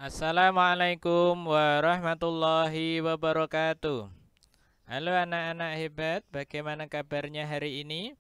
Assalamualaikum warahmatullahi wabarakatuh. Halo anak-anak hebat, bagaimana kabarnya hari ini?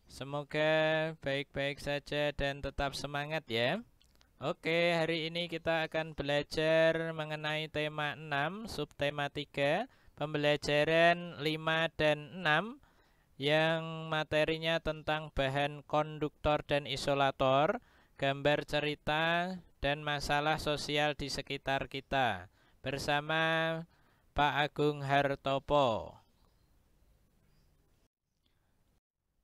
Semoga baik-baik saja dan tetap semangat ya. Oke, hari ini kita akan belajar mengenai tema 6, subtema 3, pembelajaran 5 dan 6 yang materinya tentang bahan konduktor dan isolator, gambar cerita, dan masalah sosial di sekitar kita bersama Pak Agung Hartopo.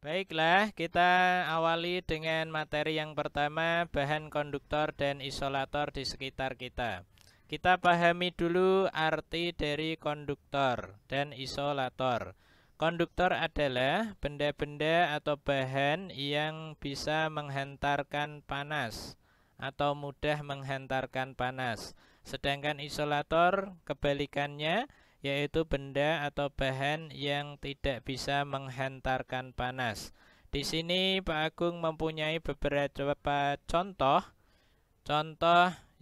Baiklah, kita awali dengan materi yang pertama, bahan konduktor dan isolator di sekitar kita. Kita pahami dulu arti dari konduktor dan isolator. Konduktor adalah benda-benda atau bahan yang bisa menghantarkan panas atau mudah menghantarkan panas. Sedangkan isolator kebalikannya, yaitu benda atau bahan yang tidak bisa menghantarkan panas. Di sini Pak Agung mempunyai beberapa contoh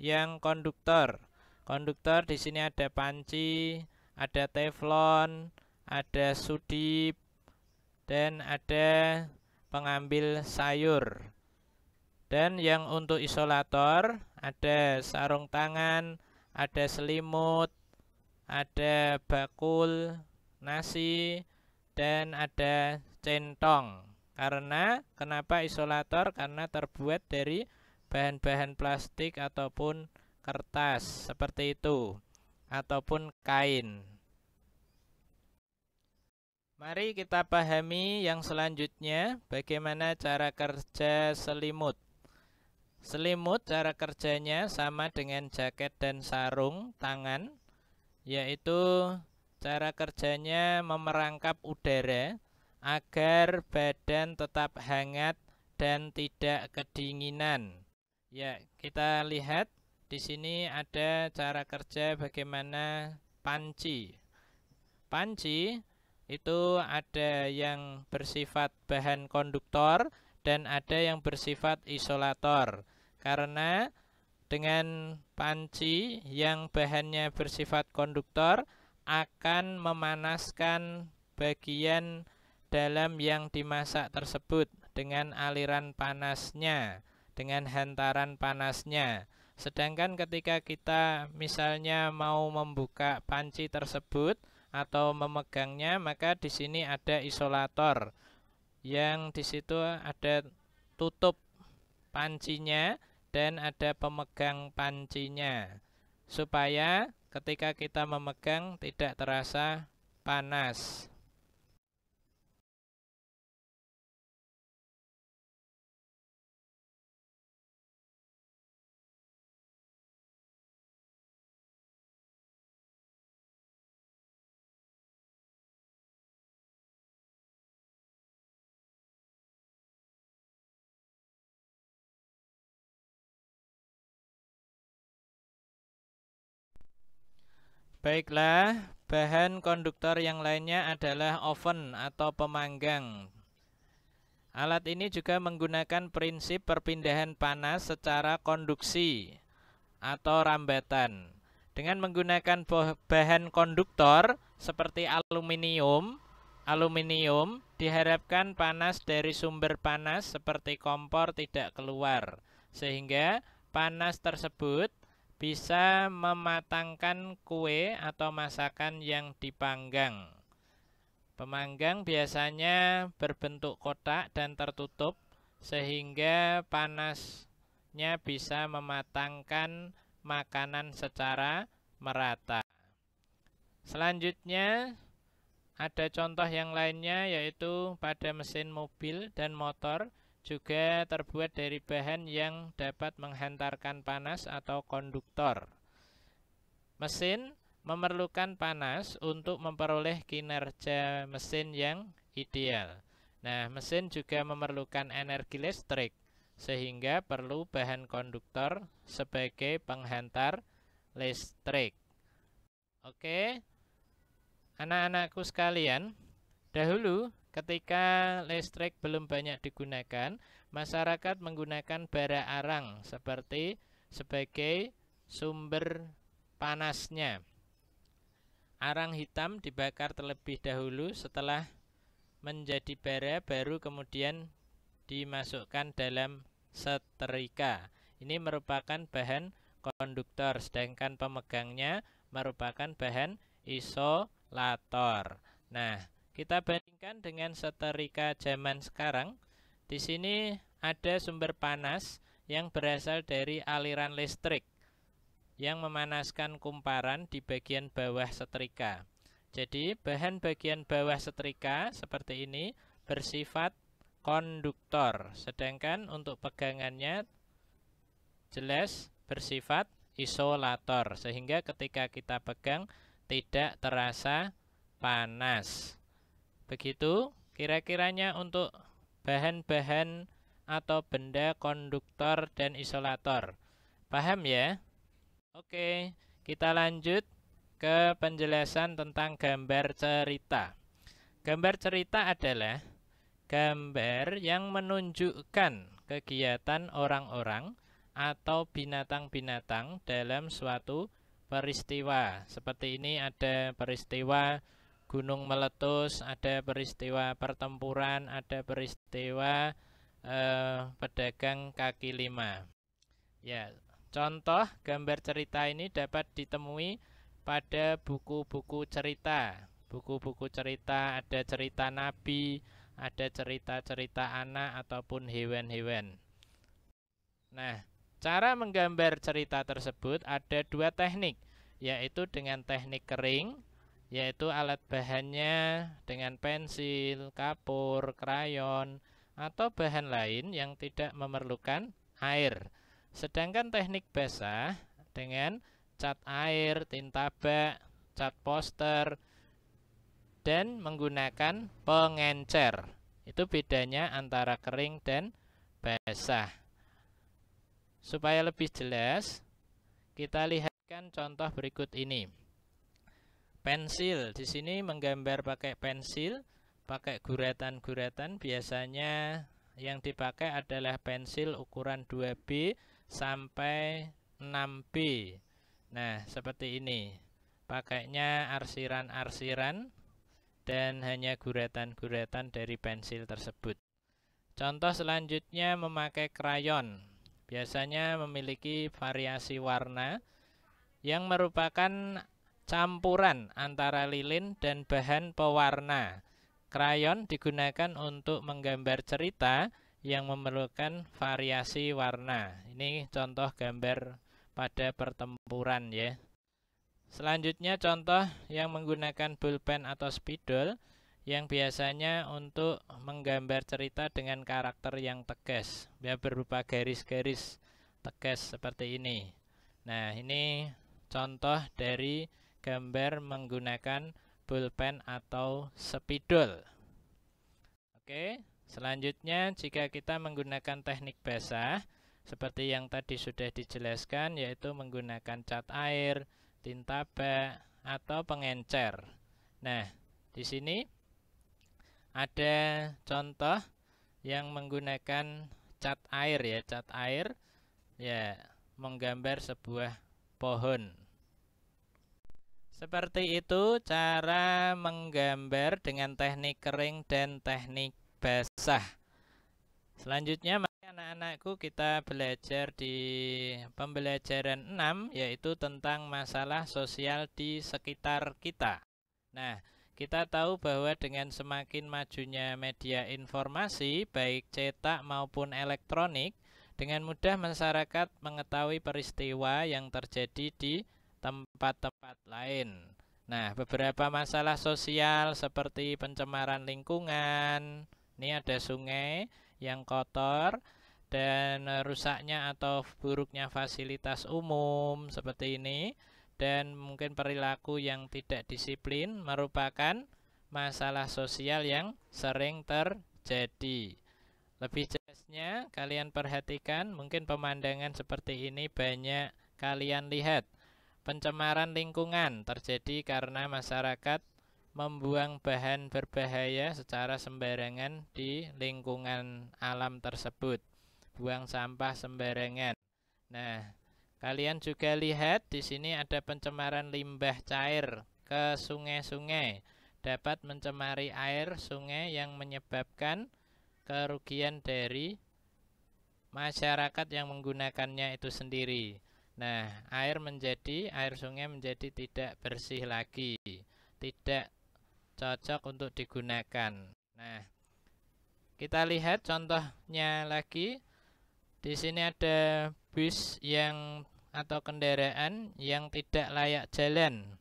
yang konduktor. Konduktor di sini ada panci, ada teflon, ada sudip, dan ada pengambil sayur. Dan yang untuk isolator ada sarung tangan, ada selimut, ada bakul nasi, dan ada centong. Kenapa isolator? Karena terbuat dari bahan-bahan plastik ataupun kertas seperti itu, ataupun kain. Mari kita pahami yang selanjutnya, bagaimana cara kerja selimut. Selimut cara kerjanya sama dengan jaket dan sarung tangan, yaitu cara kerjanya memerangkap udara agar badan tetap hangat dan tidak kedinginan. Ya, kita lihat di sini ada cara kerja bagaimana panci. Panci itu ada yang bersifat bahan konduktor dan ada yang bersifat isolator. Karena dengan panci yang bahannya bersifat konduktor akan memanaskan bagian dalam yang dimasak tersebut dengan aliran panasnya, dengan hantaran panasnya. Sedangkan ketika kita misalnya mau membuka panci tersebut atau memegangnya, maka di sini ada isolator yang di situ ada tutup pancinya dan ada pemegang pancinya, supaya ketika kita memegang tidak terasa panas. Baiklah, bahan konduktor yang lainnya adalah oven atau pemanggang. Alat ini juga menggunakan prinsip perpindahan panas secara konduksi atau rambatan. Dengan menggunakan bahan konduktor seperti aluminium diharapkan panas dari sumber panas seperti kompor tidak keluar, sehingga panas tersebut bisa mematangkan kue atau masakan yang dipanggang. Pemanggang biasanya berbentuk kotak dan tertutup sehingga panasnya bisa mematangkan makanan secara merata. Selanjutnya ada contoh yang lainnya, yaitu pada mesin mobil dan motor juga terbuat dari bahan yang dapat menghantarkan panas atau konduktor. Mesin memerlukan panas untuk memperoleh kinerja mesin yang ideal. Nah, mesin juga memerlukan energi listrik, sehingga perlu bahan konduktor sebagai penghantar listrik. Oke, anak-anakku sekalian, dahulu ketika listrik belum banyak digunakan, masyarakat menggunakan bara arang sebagai sumber panasnya. Arang hitam dibakar terlebih dahulu, setelah menjadi bara baru kemudian dimasukkan dalam setrika. Ini merupakan bahan konduktor, sedangkan pemegangnya merupakan bahan isolator. Nah, kita bandingkan dengan setrika zaman sekarang. Di sini ada sumber panas yang berasal dari aliran listrik yang memanaskan kumparan di bagian bawah setrika. Jadi bahan bagian bawah setrika seperti ini bersifat konduktor, sedangkan untuk pegangannya jelas bersifat isolator, sehingga ketika kita pegang tidak terasa panas. Begitu kira-kiranya untuk bahan-bahan atau benda konduktor dan isolator. Paham ya? Oke, kita lanjut ke penjelasan tentang gambar cerita. Gambar cerita adalah gambar yang menunjukkan kegiatan orang-orang atau binatang-binatang dalam suatu peristiwa. Seperti ini ada peristiwa gunung meletus, ada peristiwa pertempuran, ada peristiwa pedagang kaki lima. Ya, contoh gambar cerita ini dapat ditemui pada buku-buku cerita. Buku-buku cerita ada cerita nabi, ada cerita-cerita anak ataupun hewan-hewan. Nah, cara menggambar cerita tersebut ada dua teknik, yaitu dengan teknik kering, yaitu alat bahannya dengan pensil, kapur, krayon, atau bahan lain yang tidak memerlukan air. Sedangkan teknik basah dengan cat air, tinta bak, cat poster, dan menggunakan pengencer. Itu bedanya antara kering dan basah. Supaya lebih jelas, kita lihatkan contoh berikut ini. Pensil, di sini menggambar pakai pensil, pakai guratan-guratan. Biasanya yang dipakai adalah pensil ukuran 2B sampai 6B. Nah, seperti ini. Pakainya arsiran-arsiran dan hanya guratan-guratan dari pensil tersebut. Contoh selanjutnya memakai krayon. Biasanya memiliki variasi warna yang merupakan campuran antara lilin dan bahan pewarna. Krayon digunakan untuk menggambar cerita yang memerlukan variasi warna. Ini contoh gambar pada pertempuran ya. Selanjutnya contoh yang menggunakan pulpen atau spidol yang biasanya untuk menggambar cerita dengan karakter yang tegas, ya, berupa garis-garis tegas seperti ini. Nah, ini contoh dari gambar menggunakan pulpen atau spidol. Oke, selanjutnya jika kita menggunakan teknik basah seperti yang tadi sudah dijelaskan, yaitu menggunakan cat air, tinta bak, atau pengencer. Nah, di sini ada contoh yang menggunakan cat air ya, cat air ya, menggambar sebuah pohon. Seperti itu cara menggambar dengan teknik kering dan teknik basah. Selanjutnya mari anak-anakku kita belajar di pembelajaran 6, yaitu tentang masalah sosial di sekitar kita. Nah, kita tahu bahwa dengan semakin majunya media informasi, baik cetak maupun elektronik, dengan mudah masyarakat mengetahui peristiwa yang terjadi di tempat-tempat lain. Nah, beberapa masalah sosial seperti pencemaran lingkungan, ini ada sungai yang kotor, dan rusaknya atau buruknya fasilitas umum seperti ini, dan mungkin perilaku yang tidak disiplin merupakan masalah sosial yang sering terjadi. Lebih jelasnya kalian perhatikan, mungkin pemandangan seperti ini banyak kalian lihat. Pencemaran lingkungan terjadi karena masyarakat membuang bahan berbahaya secara sembarangan di lingkungan alam tersebut. Buang sampah sembarangan. Nah, Kalian juga lihat di sini ada pencemaran limbah cair ke sungai-sungai. Dapat mencemari air sungai yang menyebabkan kerugian dari masyarakat yang menggunakannya itu sendiri. Nah, air sungai menjadi tidak bersih lagi, tidak cocok untuk digunakan. Nah, kita lihat contohnya lagi. Di sini ada bus atau kendaraan yang tidak layak jalan,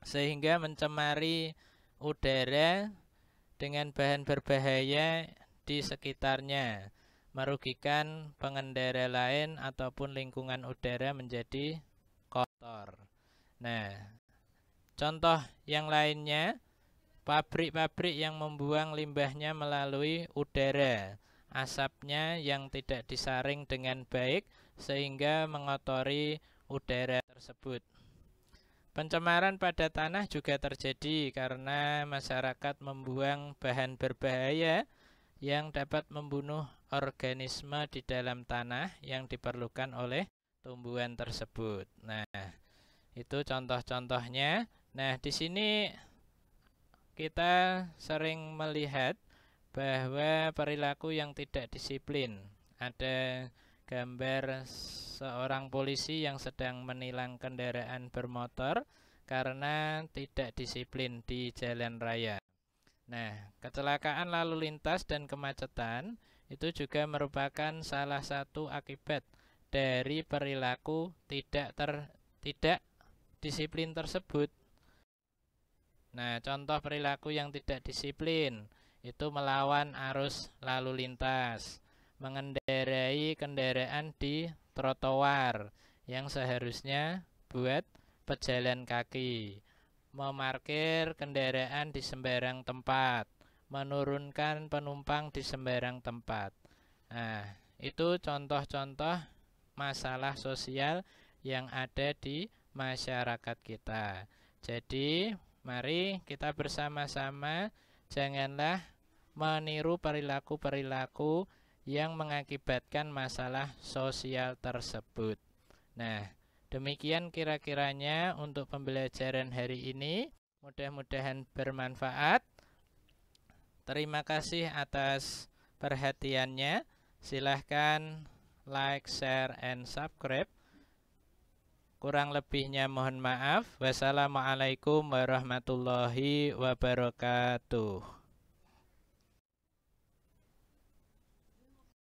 sehingga mencemari udara dengan bahan berbahaya di sekitarnya, merugikan pengendara lain ataupun lingkungan udara menjadi kotor. Nah, contoh yang lainnya, pabrik-pabrik yang membuang limbahnya melalui udara, asapnya yang tidak disaring dengan baik sehingga mengotori udara tersebut. Pencemaran pada tanah juga terjadi karena masyarakat membuang bahan berbahaya yang dapat membunuh organisme di dalam tanah yang diperlukan oleh tumbuhan tersebut. Nah, itu contoh-contohnya. Nah, di sini kita sering melihat bahwa perilaku yang tidak disiplin. Ada gambar seorang polisi yang sedang menilang kendaraan bermotor karena tidak disiplin di jalan raya. Nah, kecelakaan lalu lintas dan kemacetan itu juga merupakan salah satu akibat dari perilaku tidak disiplin tersebut. Nah, contoh perilaku yang tidak disiplin itu melawan arus lalu lintas, mengendarai kendaraan di trotoar yang seharusnya buat pejalan kaki, memarkir kendaraan di sembarang tempat, menurunkan penumpang di sembarang tempat. Nah, itu contoh-contoh masalah sosial yang ada di masyarakat kita. Jadi, mari kita bersama-sama janganlah meniru perilaku-perilaku yang mengakibatkan masalah sosial tersebut. Nah, demikian kira-kiranya untuk pembelajaran hari ini. Mudah-mudahan bermanfaat. Terima kasih atas perhatiannya. Silahkan like, share, and subscribe. Kurang lebihnya mohon maaf. Wassalamualaikum warahmatullahi wabarakatuh.